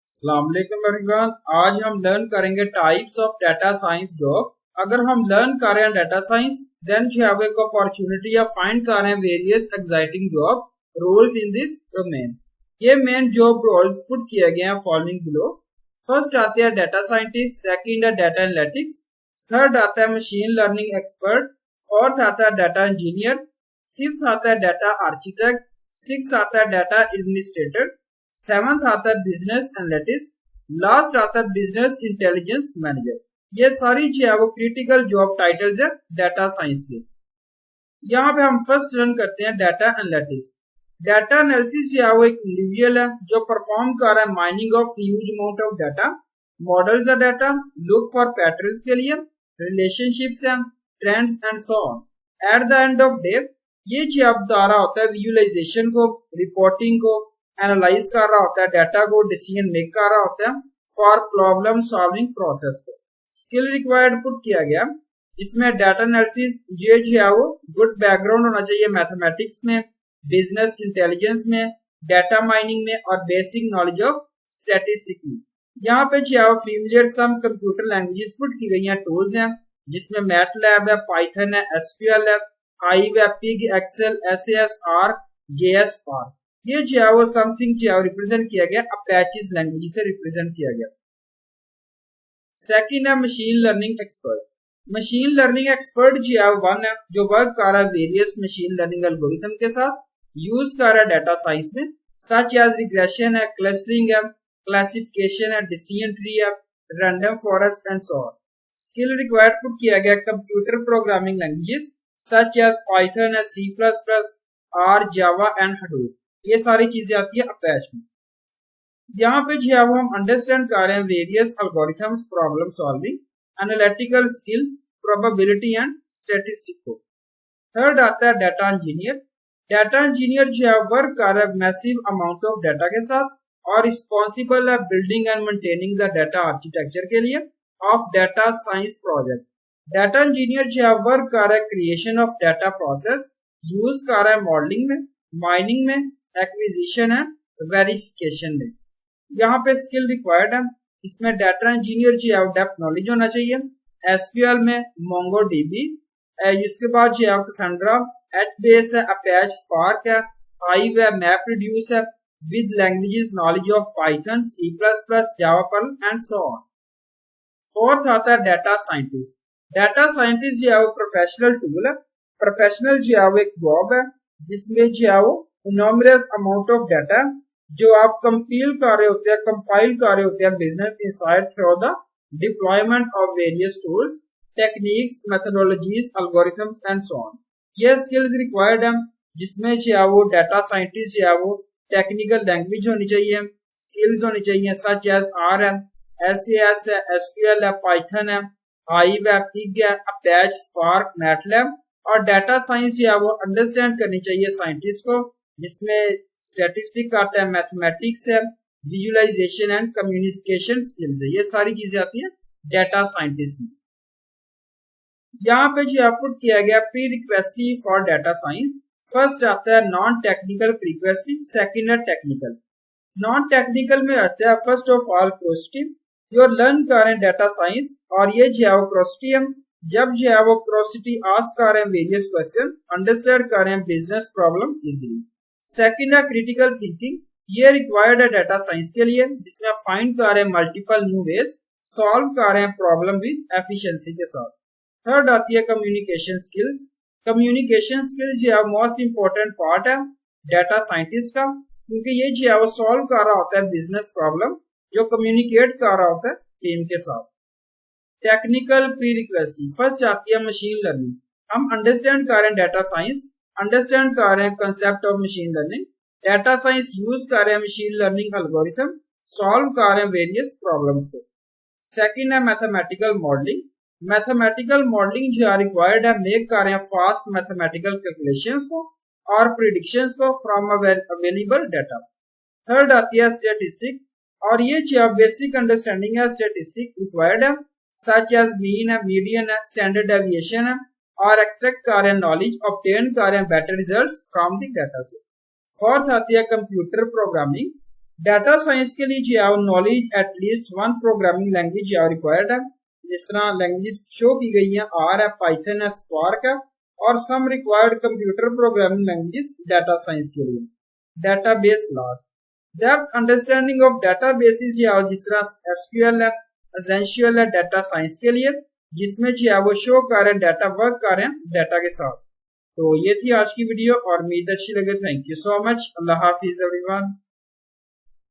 अस्सलाम वालेकुम एवरीवन। आज हम लर्न करेंगे types of data science job. अगर हम लर्न कर रहे हैं data science then we have एक अपॉर्चुनिटी या फाइंड कर रहे हैं various exciting job roles in this domain. ये मेन जॉब रोल्स पुट किए गए हैं फॉलोइंग बिलो। फर्स्ट आते हैं डाटा साइंटिस्ट, सेकंड है डाटा एनालिटिक्स, थर्ड आता है मशीन लर्निंग एक्सपर्ट, फोर्थ आता है डाटा इंजीनियर, फिफ्थ आता है डाटा आर्किटेक्ट, सिक्स आता है डाटा एडमिनिस्ट्रेटर, सेवंथ आता है बिजनेस एनालिटिस्ट, लास्ट आता है बिजनेस इंटेलिजेंस मैनेजर। ये सारी जो है वो क्रिटिकल जॉब टाइटल्स है डाटा साइंस के। यहाँ पे हम फर्स्ट लर्न करते हैं डाटा एनालिटिक्स। डाटा एनालिसिस जो है वो एक इंडिविजुअल है जो परफॉर्म कर रहा है mining of huge amount of data, models है डाटा, लुक फॉर पैटर्न्स के लिए, रिलेशनशिप्स है, trends and so on. At the end of day ये जो बता रहा होता है विजुअलाइजेशन को, रिपोर्टिंग को, एनालाइज कर रहा होता है डाटा को, डिसीजन मेक कर रहा होता है फॉर प्रॉब्लम सॉल्विंग प्रोसेस को। स्किल रिक्वायर्ड पुट किया गया इसमें डाटा एनालिसिस ये जो है वो गुड बैकग्राउंड होना चाहिए मैथमेटिक्स में, बिजनेस इंटेलिजेंस में, डाटा माइनिंग में और बेसिक नॉलेज ऑफ स्टैटिस्टिक में। यहाँ पे जो है वो familiar some computer languages put की गई हैं, टूल्स हैं जिसमें मैटलैब है, पाइथन है, एसक्यूएल है, हाइव है, Pig, Excel, SAS, R, JS, पार। ये जो है वो समथिंग जो है रिप्रेजेंट किया गया अपैचेस लैंग्वेज से रिप्रेजेंट किया गया। सेकंड है machine learning expert. Machine learning expert जो है वन है जो वर्क कर रहा है वेरियस मशीन लर्निंग एल्गोरिथम के साथ, यूज कर रहा है डाटा साइंस में, सच एज रिग्रेशन है, क्लस्टरिंग है, क्लासिफिकेशन है, डिसीजन ट्री है, random forest and so on. Skill required put किया गया computer programming languages such as Python है, C plus plus, R, Java and Hadoop. ये सारी चीजें आती है अपैच में। यहाँ पे जो है वो हम अंडरस्टैंड कर रहे हैं various algorithms, problem solving, analytical skill, probability and statistic को। थर्ड आता है डाटा इंजीनियर। डाटा इंजीनियर जो है वर्क कर रहा है मैसिव अमाउंट ऑफ डाटा के साथ और रिस्पॉन्सिबल है building and maintaining the data architecture के लिए of data science project. Data engineer जो है वर्क कर रहा है creation of data process, use कर रहा है मॉडलिंग में, माइनिंग में, एक्विजिशन एंड वेरिफिकेशन में। यहाँ पे स्किल रिक्वायर्ड है इसमें डाटा इंजीनियर जो है डेप्थ नॉलेज होना चाहिए, एसक्यूएल में मोंगोडीबी, इसके बाद जो है कैसेंड्रा, एचबेस है, अपैच, स्पार्क है, हाइव है, मैप रिड्यूस है, with languages knowledge of Python, C plus plus, Java Perl and so on. Fourth आता है डाटा साइंटिस्ट। डाटा साइंटिस्ट जो है वो प्रोफेशनल टूल है, प्रोफेशनल जो है वो एक जॉब है जिसमें जो है वो इनॉमरस अमाउंट ऑफ डाटा जो आप कंपाइल कर रहे होते हैं business insight through the deployment of various tools, techniques, methodologies, algorithms and so on. ये स्किल्स रिक्वायर्ड है जिसमें जो है वो डाटा साइंटिस्ट जो है वो टेक्निकल लैंग्वेज होनी चाहिए, स्किल्स होनी चाहिए सच एज आर है, एसएएस है, एसक्यूएल है, पाइथन है, हाइव है, पिग है, अपैच, स्पार्क, मैटलैब। और डाटा साइंस जो है वो अंडरस्टैंड करनी चाहिए साइंटिस्ट को जिसमें स्टैटिस्टिक आता है, मैथमेटिक्स है, विजुअलाइजेशन एंड कम्युनिकेशन स्किल्स है। ये सारी चीजें आती हैं डाटा साइंटिस्ट में। यहाँ पे जो पुट किया गया prerequisite for data science. First आता है नॉन टेक्निकल प्रीक्वेस्टी, सेकंड है टेक्निकल। नॉन टेक्निकल में आता है फर्स्ट ऑफ ऑल क्रोसिटी, जो लर्न कर रहे हैं डाटा साइंस और ये जो है वो क्रोसिटी है जब जो है वो क्रोसिटी आस्क कर रहे हैं वेरियस क्वेश्चन, अंडरस्टैंड कर रहे हैं बिजनेस प्रॉब्लम इजीली। सेकंड है क्रिटिकल थिंकिंग, ये रिक्वायर्ड है डाटा साइंस के लिए जिसमें फाइंड कर रहे हैं मल्टीपल न्यू वेज, सॉल्व कर रहे हैं प्रॉब्लम विद एफिशिएंसी के साथ। थर्ड आती है कम्युनिकेशन स्किल्स। कम्युनिकेशन स्किल्स जो है मोस्ट इंपॉर्टेंट पार्ट है डाटा साइंटिस्ट का क्योंकि ये जो है वो सॉल्व कर रहा होता है बिजनेस प्रॉब्लम, जो कम्युनिकेट कर रहा होता है टीम के साथ। टेक्निकल प्री रिक्वेस्टी, फर्स्ट आती है मशीन लर्निंग। हम अंडरस्टैंड कर रहे हैं डाटा साइंस, अंडरस्टैंड कर रहे हैं concept of machine learning, data science use कर रहे हैं मशीन लर्निंग एल्गोरिथम, सॉल्व कर रहे हैं वेरियस प्रॉब्लम्स को। सेकंड है मैथमेटिकल मॉडलिंग। मैथमेटिकल मॉडलिंग जो है रिक्वायर्ड है, मेक कर रहे हैं फास्ट मैथमेटिकल कैलकुलेशंस को और प्रिडिक्शंस को फ्रॉम अवेलेबल डाटा। थर्ड आती है स्टैटिस्टिक और ये जो बेसिक अंडरस्टैंडिंग है स्टैटिस्टिक रिक्वायर्ड है सच एज मीन है, मीडियन है, स्टैंडर्ड डेविएशन है और एक्सट्रैक्ट कर रहे हैं नॉलेज, ऑब्टेन कर रहे हैं better results from the data से। फोर्थ आती है कंप्यूटर प्रोग्रामिंग डाटा साइंस के लिए जो है knowledge at least one programming language जो रिक्वायर्ड है। जिस तरह लैंग्वेज शो की गई है, आर है, पाइथन है, स्पार्क है और some required computer programming languages data science के लिए। Database last, depth understanding of databases या जिस तरह एसक्यूएल है, एसेंशियल है डाटा साइंस के लिए, जिसमें जो है वो शो कर रहे हैं डाटा वर्क कर रहे हैं डाटा के साथ। तो ये थी आज की वीडियो और उम्मीद अच्छी लगे। Thank you so much. Allah Hafiz everyone.